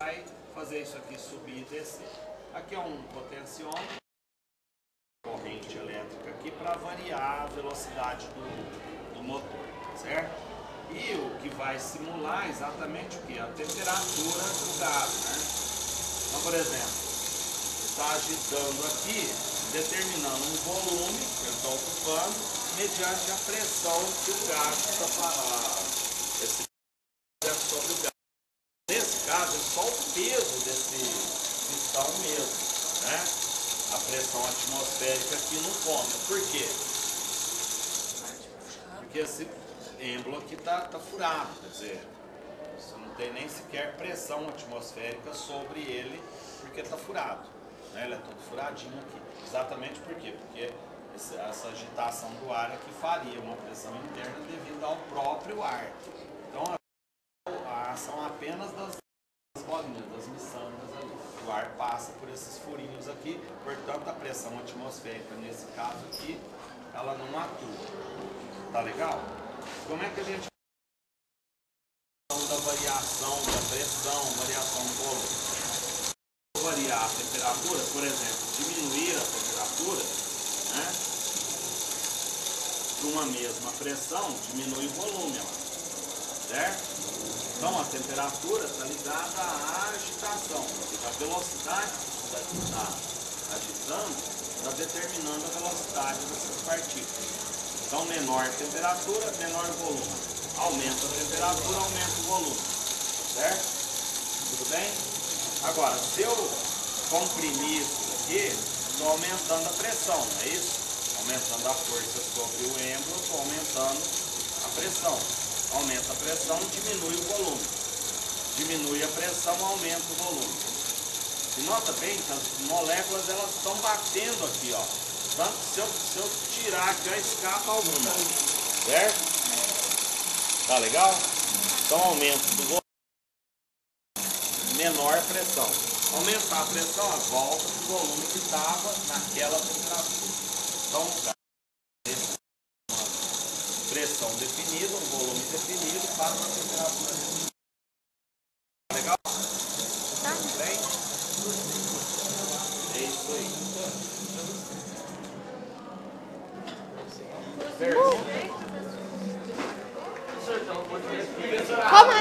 vai fazer isso aqui subir e descer. Aqui é um potenciômetro, corrente elétrica aqui para variar a velocidade do motor, certo? E o que vai simular exatamente o que? A temperatura do gás, né? Então, por exemplo, está agitando aqui, determinando um volume que ele está ocupando, mediante a pressão que o gás está sobre o gás. Nesse caso, é só o peso desse pistão mesmo, né? A pressão atmosférica aqui não conta. Por quê? Porque esse êmbolo aqui está furado, quer dizer, você não tem nem sequer pressão atmosférica sobre ele, porque está furado, né? Ele é todo furadinho aqui. Exatamente por quê? Porque essa agitação do ar aqui faria uma pressão interna devido ao próprio ar. Então, a ação apenas das bolinhas, das miçangas ali. O ar passa por esses furinhos aqui, portanto a pressão atmosférica nesse caso aqui, ela não atua. Tá legal? Como é que a gente da variação da pressão, variação do volume? Variar a temperatura, por exemplo, diminuir a temperatura, né? De uma mesma pressão, diminui o volume, certo? Então a temperatura está ligada à agitação, porque a velocidade que está agitando está determinando a velocidade dessas partículas. Então menor temperatura, menor volume. Aumenta a temperatura, aumenta o volume. Certo? Tudo bem? Agora, se eu comprimir isso aqui, estou aumentando a pressão, não é isso? Aumentando a força sobre o êmbolo, estou aumentando a pressão. Aumenta a pressão, diminui o volume. Diminui a pressão, aumenta o volume. E nota bem que as moléculas elas estão batendo aqui, ó. Tanto se eu tirar aqui, já escapa alguma. Certo? Tá legal? Então aumento do volume, menor pressão. Aumentar a pressão, a volta do volume que estava naquela temperatura. Então, pressão definida, um volume definido para uma temperatura definida. Legal? Tá. Bem? É isso aí. Come on!